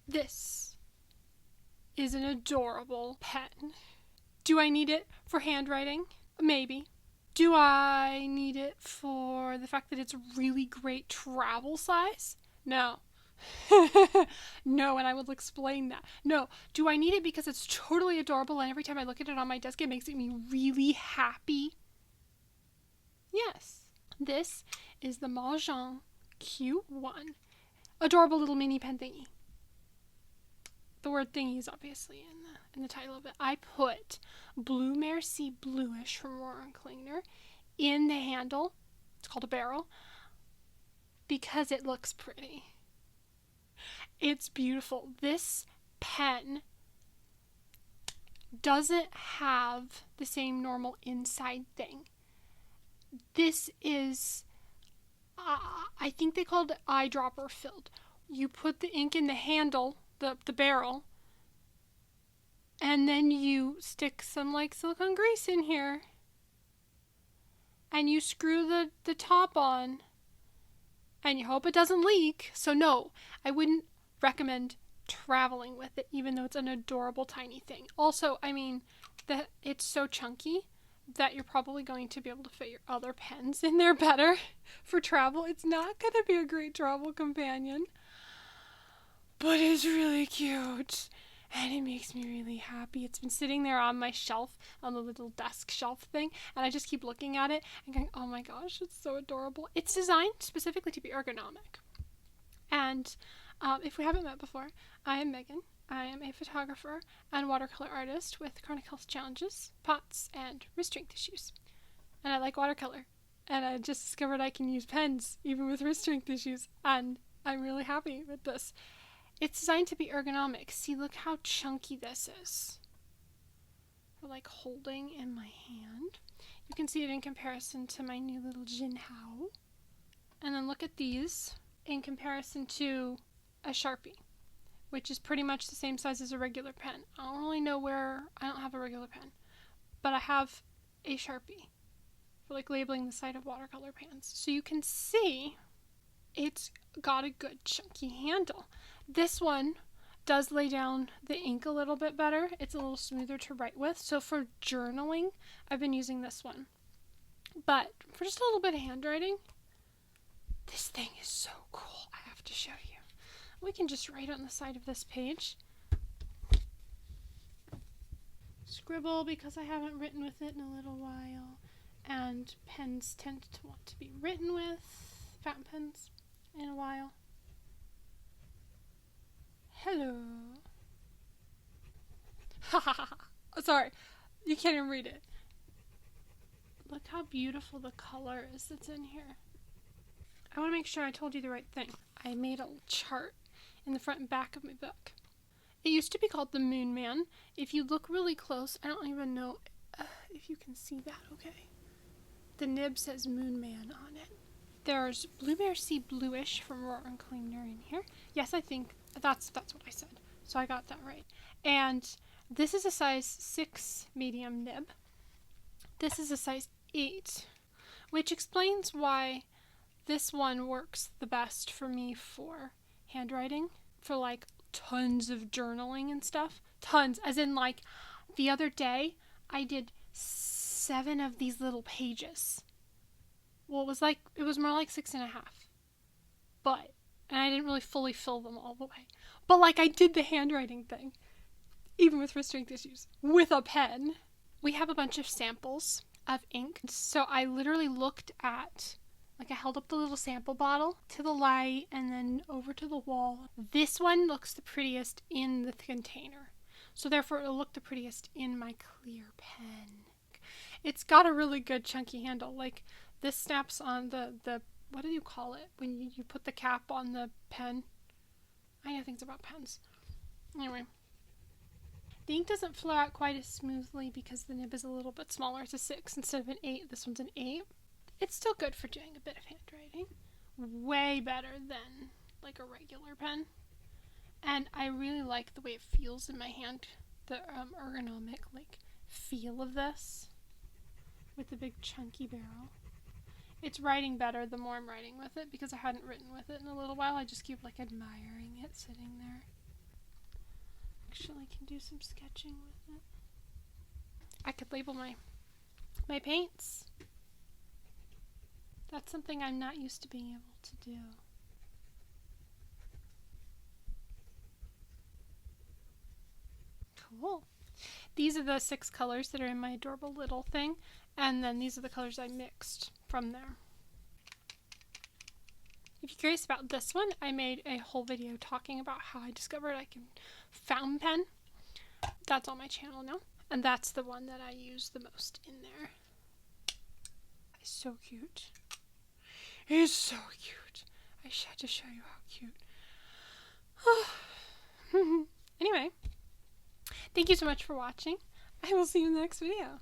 This is an adorable pen. Do I need it for handwriting? Maybe. Do I need it for the fact that it's really great travel size? No. No, and I will explain that. No. Do I need it because it's totally adorable and every time I look at it on my desk it makes me really happy? Yes. This is the Majohn Q1. Adorable little mini pen thingy. The word thingy is obviously in the title of it. I put Blue Mare Sea Blueish from Roher and Klingner in the handle. It's called a barrel because it looks pretty. It's beautiful. This pen doesn't have the same normal inside thing. This is, I think they called it eyedropper filled. You put the ink in the handle, the barrel, and then you stick some like silicone grease in here. And you screw the top on. And you hope it doesn't leak. So no, I wouldn't recommend traveling with it, even though it's an adorable tiny thing. Also, I mean, it's so chunky that you're probably going to be able to fit your other pens in there better for travel. It's not going to be a great travel companion, but it's really cute. And it makes me really happy. It's been sitting there on my shelf, on the little desk shelf thing, and I just keep looking at it and going, oh my gosh, it's so adorable. It's designed specifically to be ergonomic. And if we haven't met before, I am Megan. I am a photographer and watercolor artist with chronic health challenges, POTS, and wrist strength issues. And I like watercolor. And I just discovered I can use pens even with wrist strength issues. And I'm really happy with this. It's designed to be ergonomic. See, look how chunky this is. For like holding in my hand. You can see it in comparison to my new little Jinhao. And then look at these in comparison to a Sharpie, which is pretty much the same size as a regular pen. I don't really know where, I don't have a regular pen, but I have a Sharpie for like labeling the side of watercolor pens. So you can see it's got a good chunky handle. This one does lay down the ink a little bit better. It's a little smoother to write with. So for journaling, I've been using this one. But for just a little bit of handwriting, this thing is so cool. I have to show you. We can just write on the side of this page. Scribble because I haven't written with it in a little while. And pens tend to want to be written with, fountain pens, in a while. Hello. Ha ha ha. Sorry, you can't even read it. Look how beautiful the color is that's in here. I want to make sure I told you the right thing. I made a chart in the front and back of my book. It used to be called the Moon Man. If you look really close, I don't even know if you can see that, okay? The nib says Moon Man on it. There's Blue Mare Sea Blueish from Roher and Klingner in here. Yes, I think that's what I said. So I got that right. And this is a size 6 medium nib. This is a size 8, which explains why this one works the best for me for handwriting, for like tons of journaling and stuff. Tons, as in like the other day I did 7 of these little pages. Well, it was more like 6.5. And I didn't really fully fill them all the way. But like I did the handwriting thing, even with wrist strength issues, with a pen. We have a bunch of samples of ink. So I literally looked at, like I held up the little sample bottle to the light and then over to the wall. This one looks the prettiest in the container. So therefore it'll look the prettiest in my clear pen. It's got a really good chunky handle. Like this snaps on the what do you call it when you put the cap on the pen? I know things about pens. Anyway. The ink doesn't flow out quite as smoothly because the nib is a little bit smaller. It's a 6 instead of an 8. This one's an 8. It's still good for doing a bit of handwriting. Way better than like a regular pen. And I really like the way it feels in my hand. The ergonomic like feel of this with the big chunky barrel. It's writing better the more I'm writing with it because I hadn't written with it in a little while. I just keep like admiring it sitting there. can do some sketching with it. I could label my paints. That's something I'm not used to being able to do. Cool. These are the 6 colors that are in my adorable little thing, and then these are the colors I mixed from there. If you're curious about this one, I made a whole video talking about how I discovered I can fountain pen. That's on my channel now, and that's the one that I use the most in there. It's so cute. It's so cute. I had to show you how cute. Anyway, thank you so much for watching. I will see you in the next video.